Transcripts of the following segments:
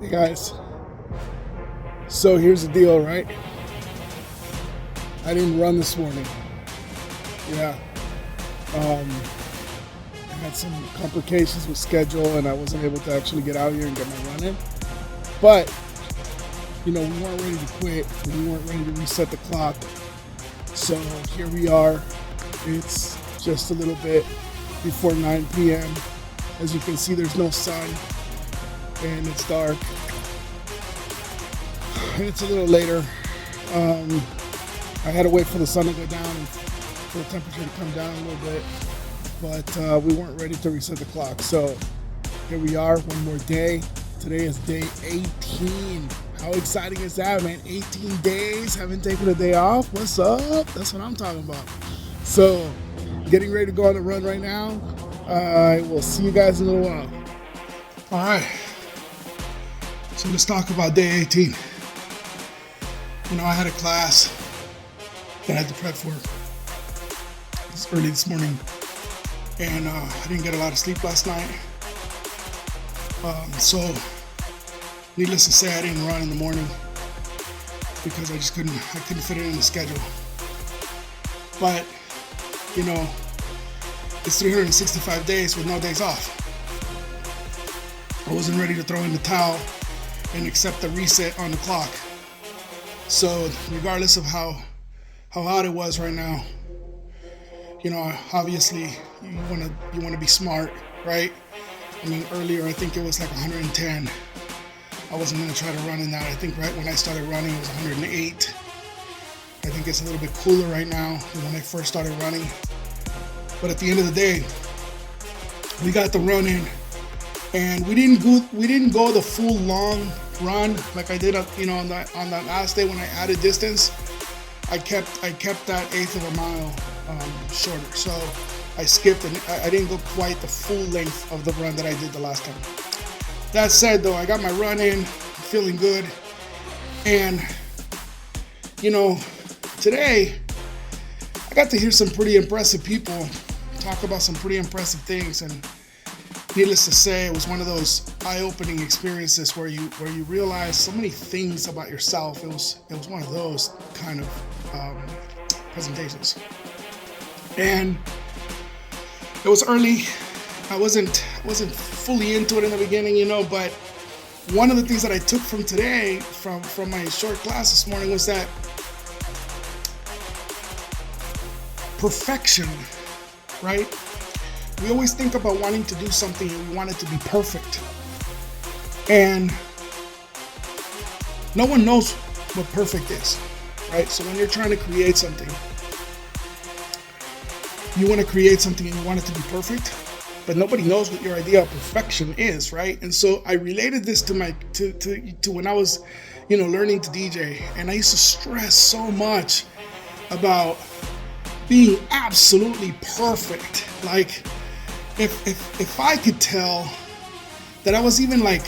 Hey guys, so here's the deal, right? I didn't run this morning. Yeah, I had some complications with schedule and I wasn't able to actually get out here and get my run in. But, we weren't ready to quit. We weren't ready to reset the clock. So here we are. It's just a little bit before 9 p.m. As you can see, there's no sun and it's dark. It's a little later. I had to wait for the sun to go down and for the temperature to come down a little bit, but we weren't ready to reset the clock. So here we are, one more day. Today is day 18. How exciting is that, man? 18 days, haven't taken a day off. What's up? That's what I'm talking about. So getting ready to go on a run right now. I will see you guys in a little while. All right. So let's talk about day 18. I had a class that I had to prep for. It's early this morning, and I didn't get a lot of sleep last night. So, needless to say, I didn't run in the morning because I couldn't fit it in the schedule. But, it's 365 days with no days off. I wasn't ready to throw in the towel and accept the reset on the clock. So regardless of how hot it was right now, obviously you want to be smart, right? I mean, earlier I think it was like 110. I wasn't going to try to run in that. I think right when I started running it was 108. I think it's a little bit cooler right now than when I first started running. But at the end of the day, we got the run in, and we didn't go the full long run like I did on that last day when I added distance. I kept that eighth of a mile shorter, so I skipped and I didn't go quite the full length of the run that I did the last time. That said, though, I got my run in, feeling good, and today I got to hear some pretty impressive people talk about some pretty impressive things, and needless to say, it was one of those eye-opening experiences where you realize so many things about yourself. It was one of those kind of presentations, and it was early. I wasn't fully into it in the beginning, but one of the things that I took from today, from my short class this morning, was that perfection, right? We always think about wanting to do something and we want it to be perfect. And no one knows what perfect is, right? So when you're trying to create something, you want to create something and you want it to be perfect, but nobody knows what your idea of perfection is, right? And so I related this to when I was, learning to DJ, and I used to stress so much about being absolutely perfect. Like, if I could tell that I was even like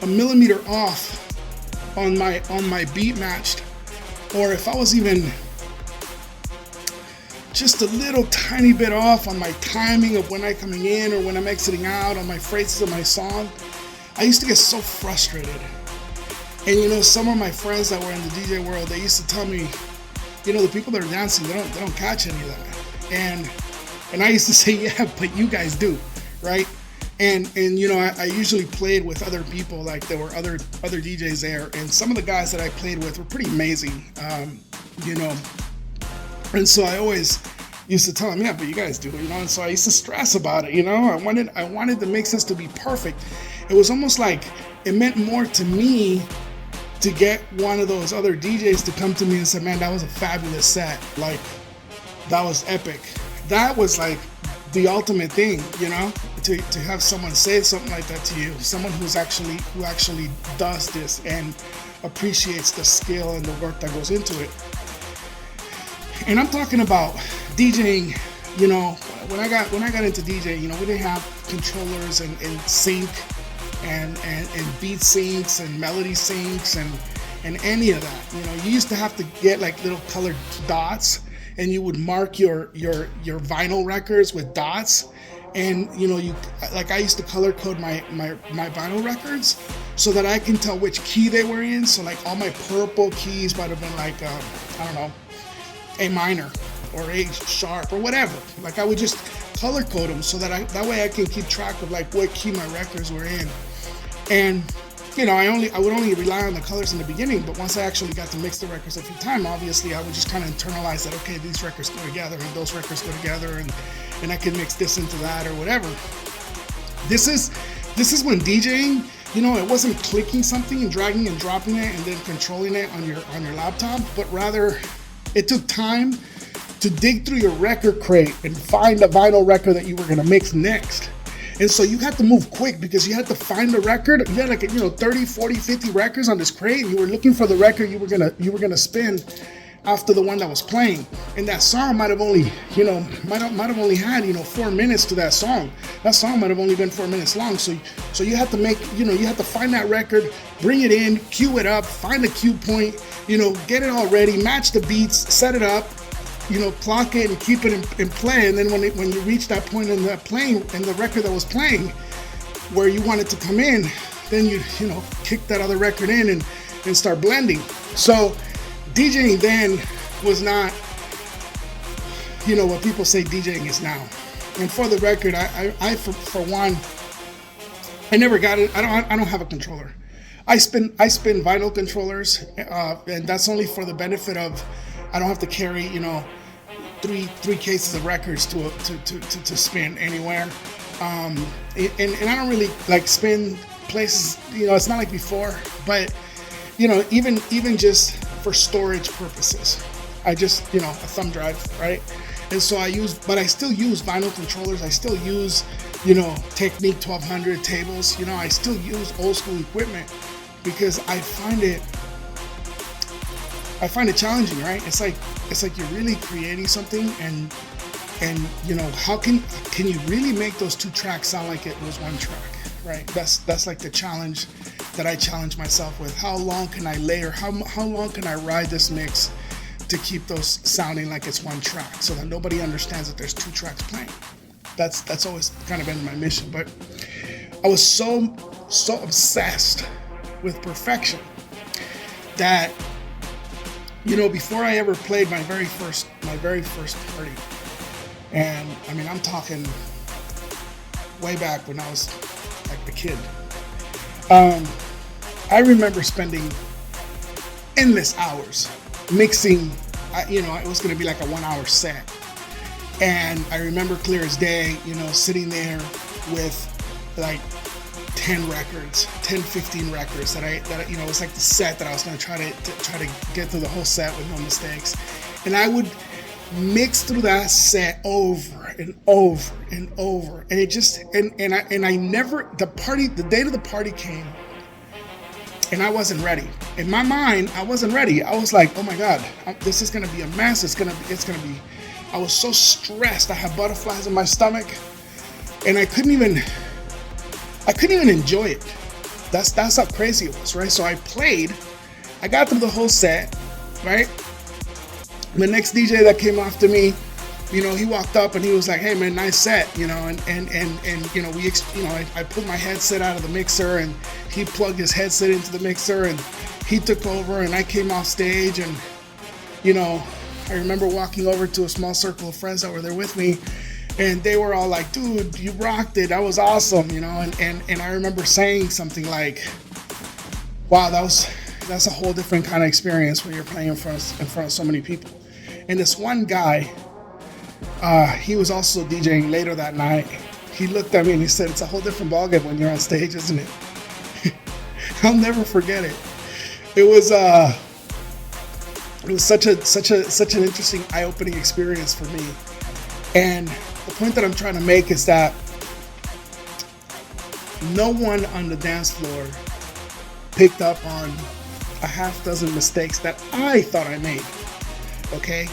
a millimeter off on my beat matched, or if I was even just a little tiny bit off on my timing of when I'm coming in or when I'm exiting out on my phrases of my song, I used to get so frustrated. And some of my friends that were in the DJ world, they used to tell me, the people that are dancing, they don't catch any of that. And I used to say, yeah, but you guys do, right? And I usually played with other people, like there were other DJs there, and some of the guys that I played with were pretty amazing, And so I always used to tell them, yeah, but you guys do, and so I used to stress about it, I wanted the mixes to be perfect. It was almost like it meant more to me to get one of those other DJs to come to me and say, man, that was a fabulous set. Like, that was epic. That was like the ultimate thing, to have someone say something like that to you, someone who actually does this and appreciates the skill and the work that goes into it. And I'm talking about DJing, when I got into DJing, we didn't have controllers and sync and beat syncs and melody syncs and any of that. You used to have to get like little colored dots, and you would mark your vinyl records with dots, And I used to color code my vinyl records so that I can tell which key they were in. So like all my purple keys might have been like I don't know, A minor or A sharp or whatever. Like I would just color code them so that that way I can keep track of like what key my records were in. And I would only rely on the colors in the beginning, but once I actually got to mix the records a few times, obviously I would just kind of internalize that, okay, these records go together and those records go together, and I can mix this into that or whatever. This is when DJing, it wasn't clicking something and dragging and dropping it and then controlling it on your laptop, but rather it took time to dig through your record crate and find the vinyl record that you were gonna mix next. And so you had to move quick because you had to find the record. You had like 30, 40, 50 records on this crate, and you were looking for the record you were gonna spin after the one that was playing. And that song might have only had 4 minutes to that song. That song might have only been 4 minutes long. So you had to you had to find that record, bring it in, cue it up, find the cue point, get it all ready, match the beats, set it up, clock it and keep it in play. And then when you reach that point in the record that was playing where you want it to come in, then you kick that other record in and start blending. So DJing then was not what people say DJing is now. And for the record, I for one, I never got it. I don't have a controller. I spin vinyl controllers, and that's only for the benefit of I don't have to carry three cases of records to spin anywhere, and I don't really like spin places. It's not like before, but even just for storage purposes, I just a thumb drive, right? And so I still use vinyl controllers. I still use Technique 1200 tables. I still use old school equipment because I find it challenging, right? It's like you're really creating something, and how can you really make those two tracks sound like it was one track, right? That's like the challenge that I challenge myself with. How long can I layer? How long can I ride this mix to keep those sounding like it's one track, so that nobody understands that there's two tracks playing? That's always kind of been my mission. But I was so obsessed with perfection that before I ever played my very first party, and I mean I'm talking way back when I was like a kid, I remember spending endless hours mixing. It was going to be like a 1 hour set, and I remember clear as day, sitting there with like 10 records, 10, 15 records that it was like the set that I was going to try to get through the whole set with no mistakes. And I would mix through that set over and over and over. And it just, and I never, the date of the party came and I wasn't ready. In my mind, I wasn't ready. I was like, oh my God, this is going to be a mess. It's going to be, I was so stressed. I had butterflies in my stomach and I couldn't even enjoy it. That's how crazy it was, right? So I got through the whole set, right? The next DJ that came after me, he walked up and he was like, "Hey man, nice set," and I pulled my headset out of the mixer and he plugged his headset into the mixer and he took over and I came off stage and, I remember walking over to a small circle of friends that were there with me. And they were all like, dude, you rocked it. That was awesome, and I remember saying something like, wow, that's a whole different kind of experience when you're playing in front of so many people. And this one guy, he was also DJing later that night. He looked at me and he said, it's a whole different ballgame when you're on stage, isn't it? I'll never forget it. It was such an interesting, eye-opening experience for me. And the point that I'm trying to make is that no one on the dance floor picked up on a half dozen mistakes that I thought I made, okay?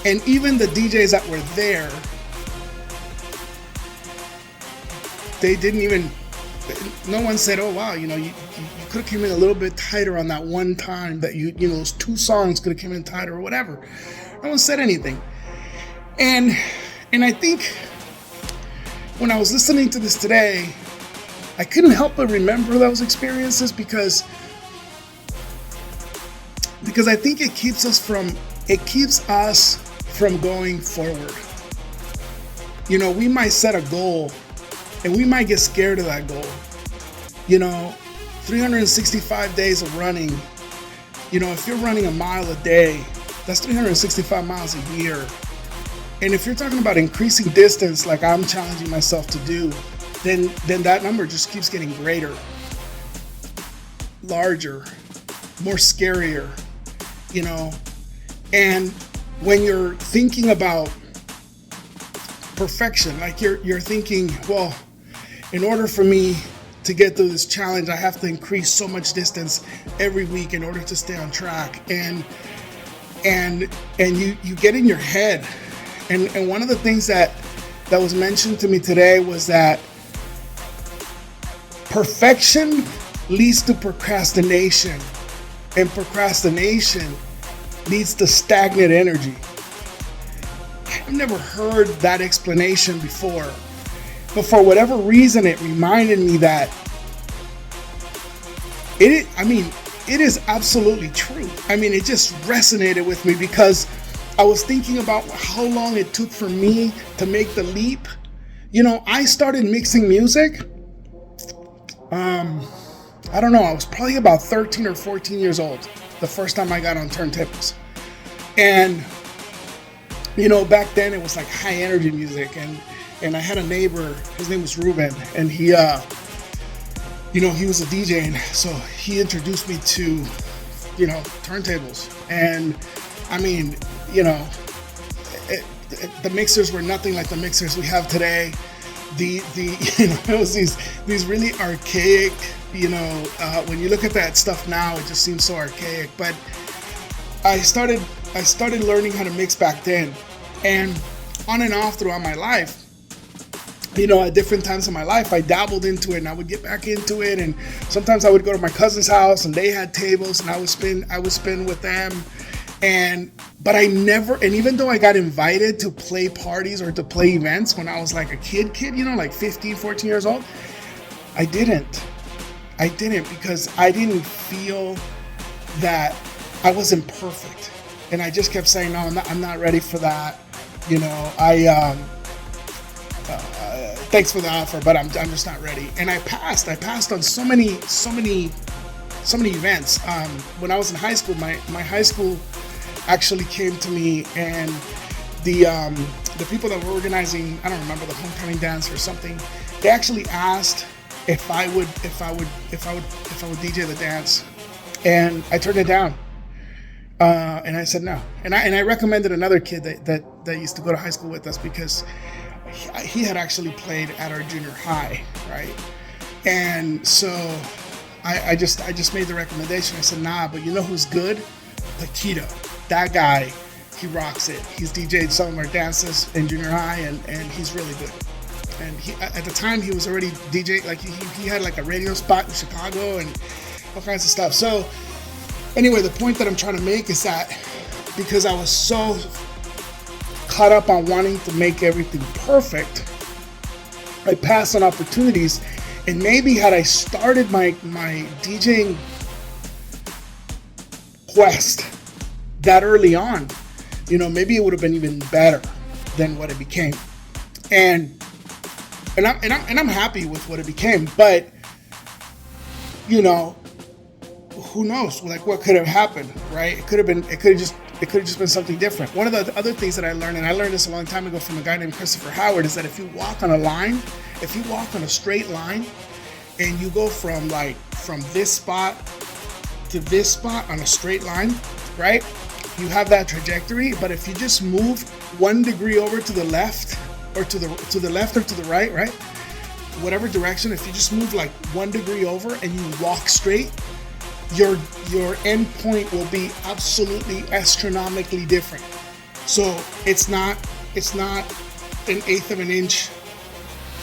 And even the DJs that were there, they didn't even, no one said, oh wow, you could have came in a little bit tighter on that one time that those two songs could have came in tighter or whatever. No one said anything. And I think when I was listening to this today, I couldn't help but remember those experiences because I think it keeps us from going forward. You know, we might set a goal and we might get scared of that goal. You know, 365 days of running, you know, if you're running a mile a day, that's 365 miles a year. And if you're talking about increasing distance like I'm challenging myself to do, then that number just keeps getting greater, larger, more scarier, you know. And when you're thinking about perfection, like you're thinking, well, in order for me to get through this challenge, I have to increase so much distance every week in order to stay on track. And you get in your head. And one of the things that was mentioned to me today was that perfection leads to procrastination, and procrastination leads to stagnant energy. I've never heard that explanation before, but for whatever reason, it reminded me that it is absolutely true. I mean, it just resonated with me because I was thinking about how long it took for me to make the leap. You know, I started mixing music. I don't know, I was probably about 13 or 14 years old the first time I got on turntables. And, you know, back then it was like high energy music. And I had a neighbor, his name was Ruben, and he, you know, he was a DJ. And so he introduced me to, you know, turntables. And I mean, you know, the mixers were nothing like the mixers we have today. You know, it was these really archaic, you know, when you look at that stuff now, it just seems so archaic. But I started learning how to mix back then, and on and off throughout my life, you know, at different times in my life, I dabbled into it and I would get back into it. And sometimes I would go to my cousin's house and they had tables and I would spin with them. But I never, and even though I got invited to play parties or to play events when I was like a kid, you know, like 15, 14 years old, I didn't because I didn't feel that I wasn't perfect. And I just kept saying, no, I'm not ready for that. You know, thanks for the offer, but I'm just not ready. And I passed on so many events. When I was in high school, my high school actually came to me, and the people that were organizing, I don't remember, the homecoming dance or something, they actually asked if I would DJ the dance, and I turned it down. And I said no. And I recommended another kid that used to go to high school with us because he had actually played at our junior high, right? And so I just made the recommendation. I said, nah, but you know who's good? Paquito. That guy, he rocks it. He's DJ'd some of our dances in junior high, and he's really good. And he, at the time, he was already DJ, like he had like a radio spot in Chicago and all kinds of stuff. So anyway, the point that I'm trying to make is that because I was so caught up on wanting to make everything perfect, I passed on opportunities. And maybe had I started my DJing quest that early on, you know, maybe it would have been even better than what it became. And I'm happy with what it became, but you know, who knows? Like, what could have happened, right? It could have just been something different. One of the other things that I learned, and I learned this a long time ago from a guy named Christopher Howard, is that if you walk on a straight line, and you go from this spot to this spot on a straight line, right? You have that trajectory, but if you just move 1 degree over to the left or to the left or to the right, whatever direction, if you just move like 1 degree over and you walk straight, your end point will be absolutely astronomically different. So it's not an eighth of an inch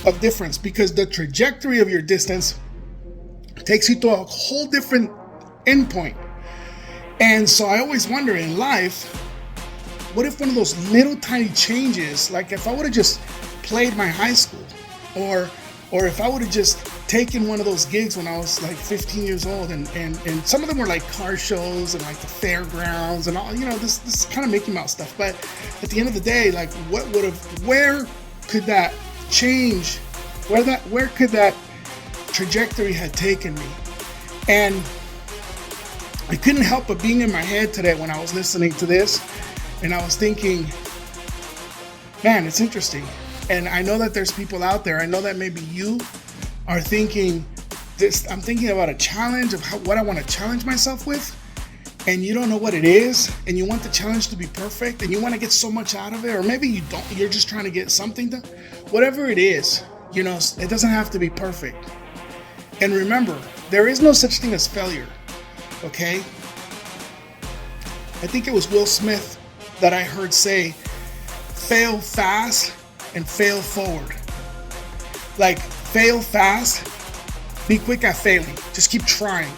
of difference, because the trajectory of your distance takes you to a whole different endpoint. And so I always wonder in life, what if one of those little tiny changes, like if I would have just played my high school or if I would have just taken one of those gigs when I was like 15 years old, and some of them were like car shows and like the fairgrounds and all, this kind of Mickey Mouse stuff. But at the end of the day, like where could that change? Where could that trajectory had taken me? And I couldn't help but being in my head today when I was listening to this, and I was thinking, man, it's interesting. And I know that there's people out there. I know that maybe you are thinking this. I'm thinking about a challenge of what I want to challenge myself with, and you don't know what it is, and you want the challenge to be perfect, and you want to get so much out of it, or maybe you don't. You're just trying to get something done. Whatever it is, it doesn't have to be perfect. And remember, there is no such thing as failure. Okay? I think it was Will Smith that I heard say, "Fail fast and fail forward." Like, fail fast, be quick at failing. Just keep trying,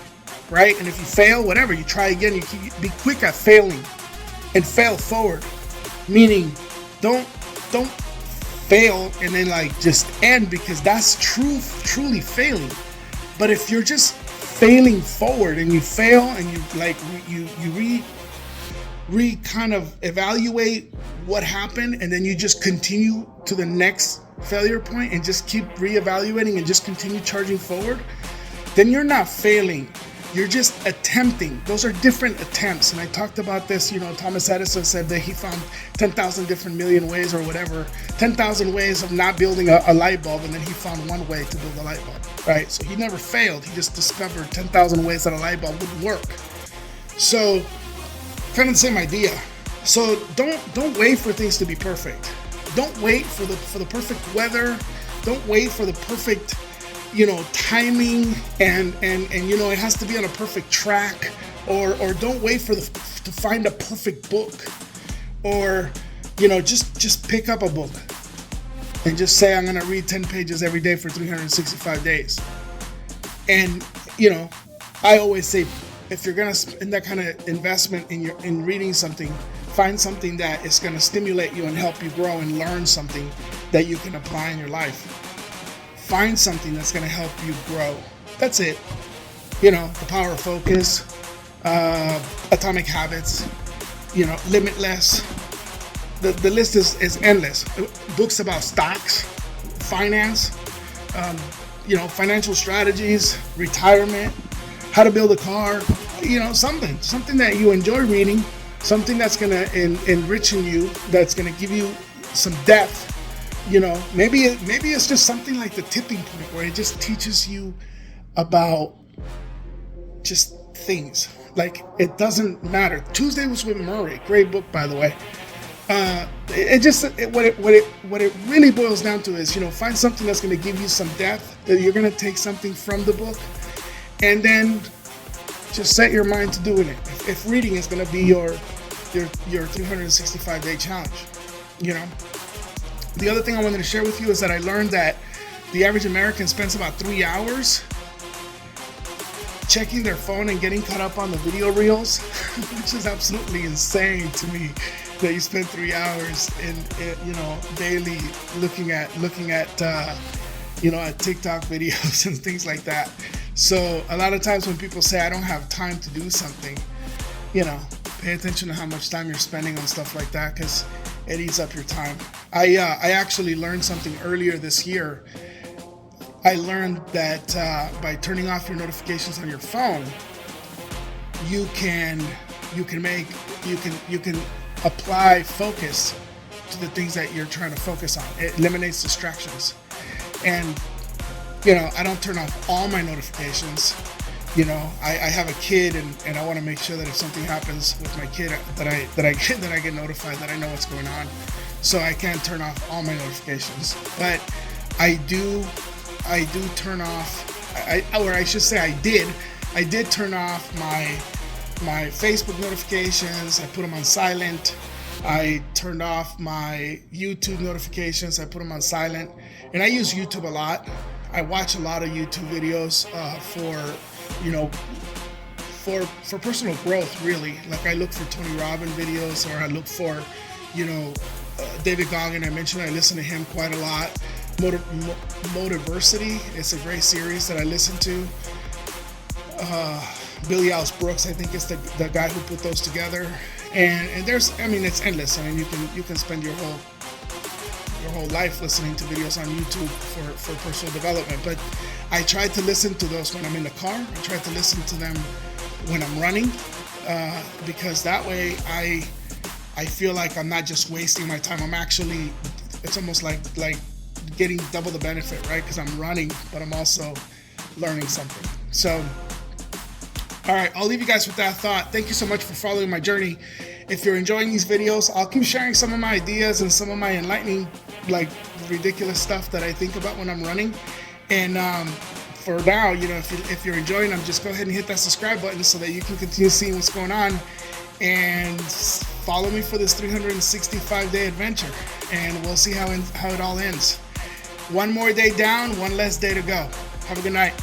right? And if you fail, whatever, you try again. You be quick at failing and fail forward. Meaning, don't fail and then like just end, because that's truly failing. But if you're just failing forward and you fail and you like you kind of evaluate what happened, and then you just continue to the next failure point and just keep reevaluating and just continue charging forward, then you're not failing. You're just attempting. Those are different attempts. And I talked about this, Thomas Edison said that he found 10,000 different million ways or whatever, 10,000 ways of not building a light bulb, and then he found one way to build a light bulb, right? So he never failed. He just discovered 10,000 ways that a light bulb would work. So kind of the same idea. So don't wait for things to be perfect. Don't wait for the perfect weather. Don't wait for the perfect, timing and it has to be on a perfect track, or don't wait to find a perfect book, or just pick up a book and just say, I'm gonna read 10 pages every day for 365 days. And I always say, if you're gonna spend that kind of investment in reading something, find something that is gonna stimulate you and help you grow and learn something that you can apply in your life. Find something that's gonna help you grow. That's it. The Power of Focus, Atomic Habits, Limitless. The list is endless. Books about stocks, finance, financial strategies, retirement, how to build a car, something that you enjoy reading, something that's going to enrich in you, that's going to give you some depth. Maybe it's just something like The Tipping Point, where it just teaches you about just things. Like, it doesn't matter. Tuesday was with Murray. Great book, by the way. What it really boils down to is, find something that's going to give you some depth, that you're going to take something from the book, and then just set your mind to doing it. If reading is going to be your 365-day challenge, The other thing I wanted to share with you is that I learned that the average American spends about 3 hours checking their phone and getting caught up on the video reels, which is absolutely insane to me. That you spend 3 hours daily looking at at TikTok videos and things like that. So a lot of times when people say I don't have time to do something, pay attention to how much time you're spending on stuff like that, because it eats up your time. I actually learned something earlier this year. I learned that by turning off your notifications on your phone, you can apply focus to the things that you're trying to focus on. It eliminates distractions. And I don't turn off all my notifications. I have a kid, and I want to make sure that if something happens with my kid, that I get notified, that I know what's going on. So I can't turn off all my notifications, but I do turn off. I did turn off my Facebook notifications. I put them on silent. I turned off my YouTube notifications. I put them on silent. And I use YouTube a lot. I watch a lot of YouTube videos for personal growth, really. Like, I look for Tony Robbins videos, or I look for, David Goggin. I mentioned I listen to him quite a lot. Motiversity. It's a great series that I listen to. Billy Al's Brooks, I think, is the guy who put those together. And there's, I mean, it's endless. I mean, you can spend your whole life listening to videos on YouTube for personal development. But I try to listen to those when I'm in the car. I try to listen to them when I'm running, because that way I feel like I'm not just wasting my time. I'm actually, it's almost like getting double the benefit, right? Because I'm running, but I'm also learning something. So, all right, I'll leave you guys with that thought. Thank you so much for following my journey. If you're enjoying these videos, I'll keep sharing some of my ideas and some of my enlightening, like, ridiculous stuff that I think about when I'm running. And for now, you know, if you're enjoying them, just go ahead and hit that subscribe button so that you can continue seeing what's going on. And follow me for this 365-day adventure. And we'll see how it all ends. One more day down, one less day to go. Have a good night.